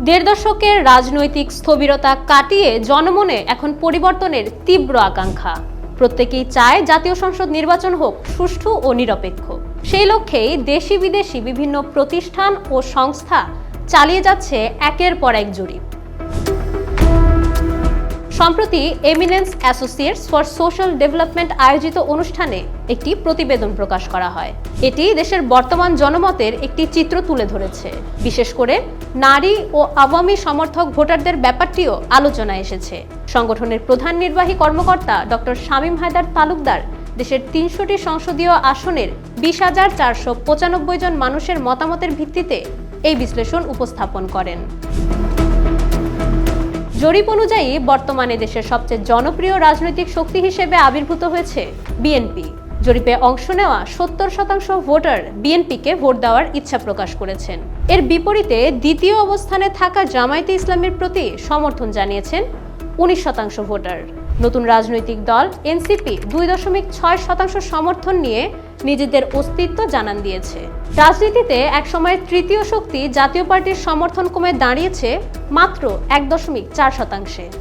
দেড় দশকের রাজনৈতিক স্থবিরতা কাটিয়ে জনমনে এখন পরিবর্তনের তীব্র আকাঙ্ক্ষা। প্রত্যেকেই চায় জাতীয় সংসদ নির্বাচন হোক সুষ্ঠু ও নিরপেক্ষ। সেই লক্ষ্যেই দেশি বিদেশি বিভিন্ন প্রতিষ্ঠান ও সংস্থা চালিয়ে যাচ্ছে একের পর এক জরিপ। সম্প্রতি eminence associates for social development আয়োজিত অনুষ্ঠানে একটি প্রতিবেদন প্রকাশ করা হয়। এটি দেশের বর্তমান জনমতের একটি চিত্র তুলে ধরেছে। বিশেষ করে নারী ও আওয়ামী সমর্থক ভোটারদের ব্যাপারটিও আলোচনায় এসেছে। সংগঠনের প্রধান নির্বাহী কর্মকর্তা ডক্টর শামীম হায়দার তালুকদার দেশের ৩০০টি সংসদীয় আসনের ২০,৪৯৫ জন মানুষের মতামতের ভিত্তিতে এই বিশ্লেষণ উপস্থাপন করেন। জরিপ অনুযায়ী বর্তমানে দেশের সবচেয়ে জনপ্রিয় রাজনৈতিক শক্তি হিসেবে আবির্ভূত হয়েছে বিএনপি। জরিপে অংশ নেওয়া ৭০% ভোটার বিএনপিকে ভোট দেওয়ার ইচ্ছা প্রকাশ করেছেন। এর বিপরীতে দ্বিতীয় অবস্থানে থাকা জামায়াতে ইসলামীর প্রতি সমর্থন জানিয়েছেন ১৯% ভোটার। নতুন রাজনৈতিক দল এনসিপি ২.৬% সমর্থন নিয়ে নিজেদের অস্তিত্ব জানান দিয়েছে। রাজনীতিতে একসময়ের তৃতীয় শক্তি জাতীয় পার্টির সমর্থন কমে দাঁড়িয়েছে মাত্র ১.৪%।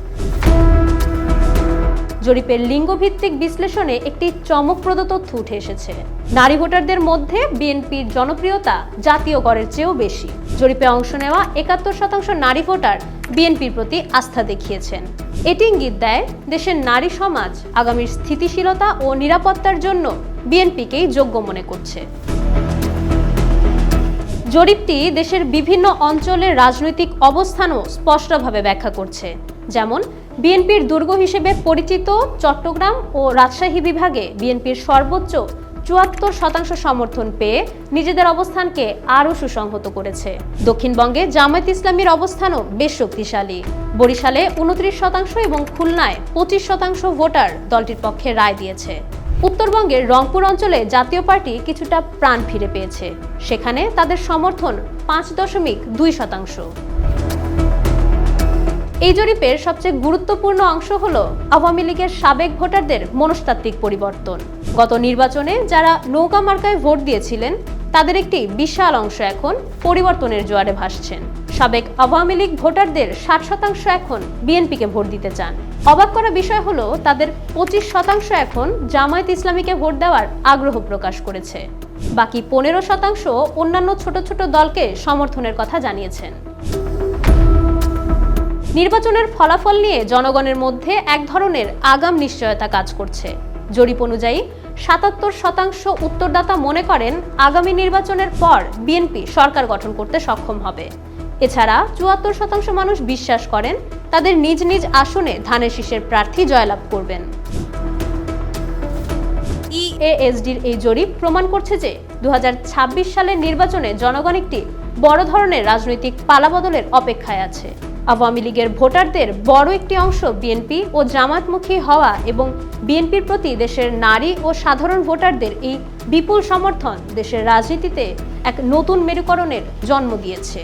জরিপের লিঙ্গভিত্তিক বিশ্লেষণে একটি চমকপ্রদ তথ্য উঠে এসেছে। নারী ভোটারদের মধ্যে বিএনপির জনপ্রিয়তা জাতীয় গড়ের চেয়েও বেশি। জরিপে অংশ নেওয়া ৭১% নারী ভোটার বিএনপির প্রতি আস্থা দেখিয়েছেন। এটি ইঙ্গিত দেয় দেশের নারী সমাজ আগামীর স্থিতিশীলতা ও নিরাপত্তার জন্য বিএনপিকেই যোগ্য মনে করছে। জরিপটি দেশের বিভিন্ন অঞ্চলের রাজনৈতিক অবস্থানও স্পষ্টভাবে ব্যাখ্যা করছে। যেমন বিএনপির দুর্গ হিসেবে পরিচিত চট্টগ্রাম ও রাজশাহী বিভাগে বিএনপির সর্বোচ্চ ৭৪% সমর্থন পেয়ে নিজেদের অবস্থানকে আরও সুসংহত করেছে। দক্ষিণবঙ্গে জামায়াত ইসলামীর অবস্থানও বেশ শক্তিশালী। বরিশালে ২৯% এবং খুলনায় ২৫% ভোটার দলটির পক্ষে রায় দিয়েছে। উত্তরবঙ্গের রংপুর অঞ্চলে জাতীয় পার্টি কিছুটা প্রাণ ফিরে পেয়েছে। সেখানে তাদের সমর্থন ৫.২%। এই জরিপের সবচেয়ে গুরুত্বপূর্ণ অংশ হলো আওয়ামী লীগের সাবেক ভোটারদের মনস্তাত্ত্বিক পরিবর্তন। গত নির্বাচনে যারা নৌকা মার্কায় ভোট দিয়েছিলেন তাদের একটি বিশাল অংশ এখন পরিবর্তনের জোয়ারে ভাসছেন। সাবেক আওয়ামী লীগ ভোটারদের ৬০% এখন বিএনপিকে ভোট দিতে চান। অবাক করা বিষয় হলো তাদের ২৫% এখন জামায়াত ইসলামীকে ভোট দেওয়ার আগ্রহ প্রকাশ করেছে। বাকি ১৫% অন্যান্য ছোট ছোট দলকে সমর্থনের কথা জানিয়েছেন। নির্বাচনের ফলাফল নিয়ে জনগণের মধ্যে এক ধরনের আগাম নিশ্চয়তা কাজ করছে। জরিপ অনুযায়ী ৭৭% উত্তরদাতা মনে করেন আগামী নির্বাচনের পর বিএনপি সরকার গঠন করতে সক্ষম হবে। এছাড়া ৭৪% মানুষ বিশ্বাস করেন তাদের নিজ নিজ আসনে ধানের শীষের প্রার্থী জয়লাভ করবেন। ইএএসডির এই জরিপ প্রমাণ করছে যে ২০২৬ সালের নির্বাচনে জনগণ একটি বড় ধরনের রাজনৈতিক পালাবদলের অপেক্ষায় আছে। আওয়ামী লীগের ভোটারদের বড় একটি অংশ বিএনপি ও জামায়াতমুখী হওয়া এবং বিএনপির প্রতি দেশের নারী ও সাধারণ ভোটারদের এই বিপুল সমর্থন দেশের রাজনীতিতে এক নতুন মেরুকরণের জন্ম দিয়েছে।